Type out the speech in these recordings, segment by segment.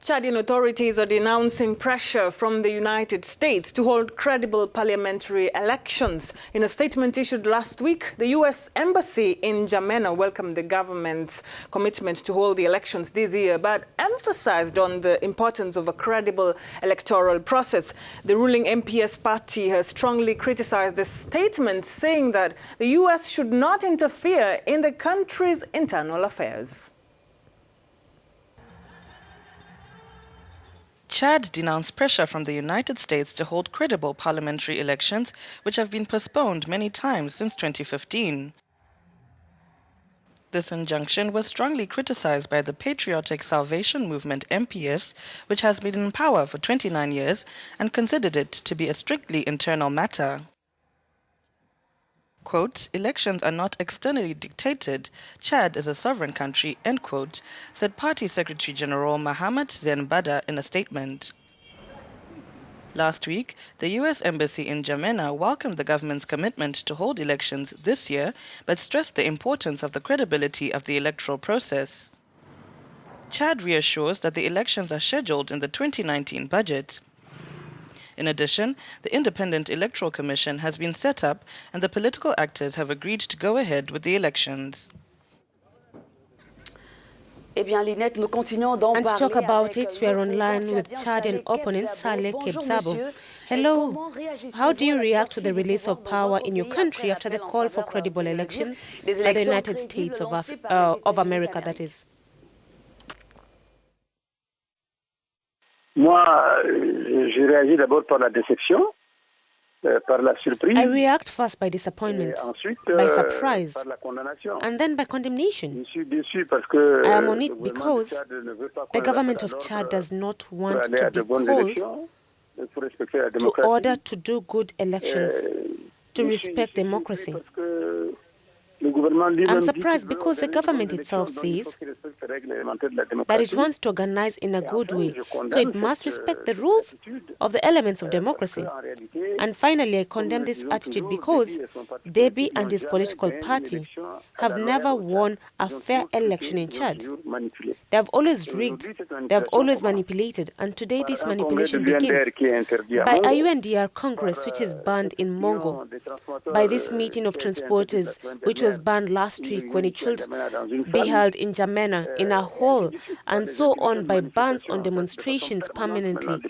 Chadian authorities are denouncing pressure from the United States to hold credible parliamentary elections. In a statement issued last week, the U.S. Embassy in Ndjamena welcomed the government's commitment to hold the elections this year, but emphasized on the importance of a credible electoral process. The ruling MPS party has strongly criticized the statement, saying that the U.S. should not interfere in the country's internal affairs. Chad denounced pressure from the United States to hold credible parliamentary elections, which have been postponed many times since 2015. This injunction was strongly criticized by the Patriotic Salvation Movement MPS, which has been in power for 29 years, and considered it to be a strictly internal matter. Quote, "Elections are not externally dictated. Chad is a sovereign country," end quote, said Party Secretary General Mohamed Ndjamena in a statement. Last week, the U.S. Embassy in Ndjamena welcomed the government's commitment to hold elections this year, but stressed the importance of the credibility of the electoral process. Chad reassures that the elections are scheduled in the 2019 budget. In addition, the Independent Electoral Commission has been set up and the political actors have agreed to go ahead with the elections. And to talk about it, we are online with Chadian opponent Saleh Kebzabo. Hello. How do you react to the release of power in your country after the call for credible elections by the United States of America, that is? Moi, je réagis d'abord par la déception, par la surprise. I react first by disappointment, ensuite, by surprise, par la condamnation. and then by condemnation. Je suis déçu parce que I am on it because the government of Chad does not want to be called to order to do good elections, to respect democracy. I'm surprised because the government itself says that it wants to organize in a good way, so it must respect the rules of the elements of democracy. And finally, I condemn this attitude because Déby and his political party have never won a fair election in Chad. They have always rigged, they have always manipulated, and today this manipulation begins by UNDR Congress, which is banned in Mongo, by this meeting of transporters, which was banned last week when it should be held in Ndjamena in a hall, and so on, by bans on demonstrations permanently,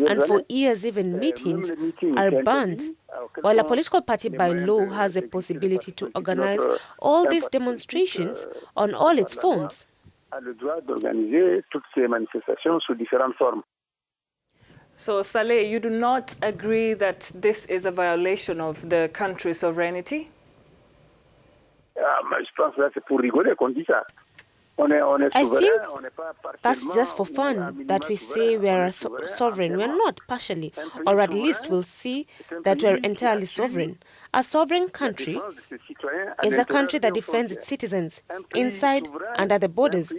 and for years even meetings are banned, while a political party by law has the possibility to organize all these demonstrations on all its forms. So, Saleh, you do not agree that this is a violation of the country's sovereignty? I think that's just for fun, that we say we are sovereign. We are not, partially, or at least we'll see that we are entirely sovereign. A sovereign country is a country that defends its citizens inside and at the borders.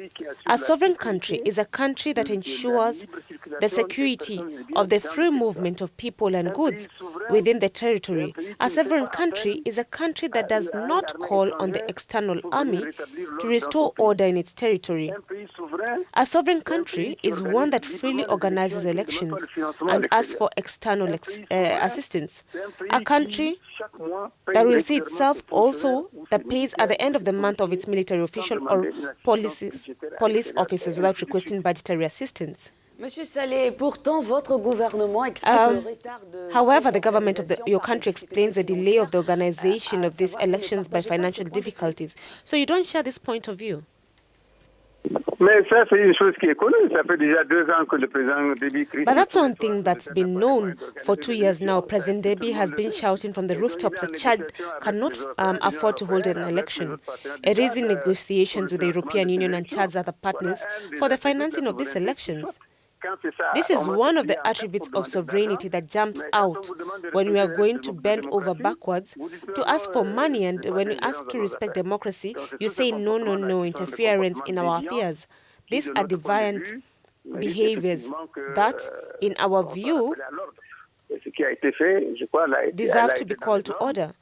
A sovereign country is a country that ensures the security of the free movement of people and goods within the territory. A sovereign country is a country that does not call on the external army to restore order in its territory. A sovereign country is one that freely organizes elections and asks for external assistance. A country that will see itself also that pays at the end of the month of its military official or police officers without requesting budgetary assistance. However, the government of your country explains the delay of the organization of these elections by financial difficulties. So you don't share this point of view? But that's one thing that's been known for 2 years now. President Déby has been shouting from the rooftops that Chad cannot afford to hold an election. It is in negotiations with the European Union and Chad's other partners for the financing of these elections. This is one of the attributes of sovereignty that jumps out when we are going to bend over backwards to ask for money, and when we ask to respect democracy, you say no, no, no, interference in our affairs. These are deviant behaviors that, in our view, deserve to be called to order.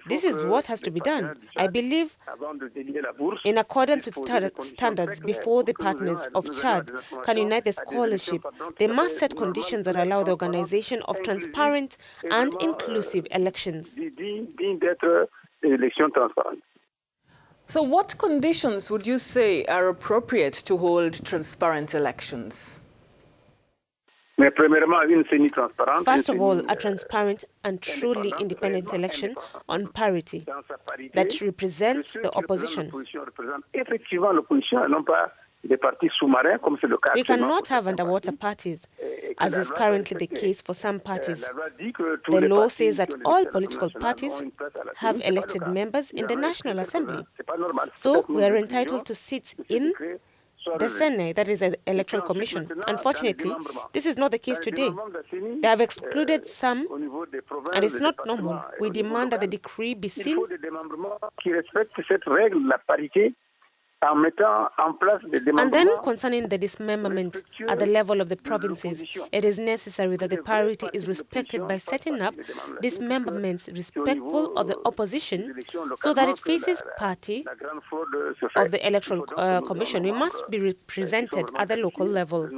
This is what has to be done. I believe, in accordance with standards, before the partners of Chad can unite the scholarship, they must set conditions that allow the organization of transparent and inclusive elections. So what conditions would you say are appropriate to hold transparent elections? First of all, a transparent and truly independent election on parity that represents the opposition. We cannot have underwater parties, as is currently the case for some parties. The law says that all political parties have elected members in the National Assembly. So we are entitled to seats in the Senate, that is the Electoral Commission. Unfortunately, this is not the case today. They have excluded some, and it's not normal. We demand that the decree be seen. And then concerning the dismemberment at the level of the provinces, it is necessary that the parity is respected by setting up dismemberments respectful of the opposition so that it faces party of the Electoral Commission. We must be represented at the local level.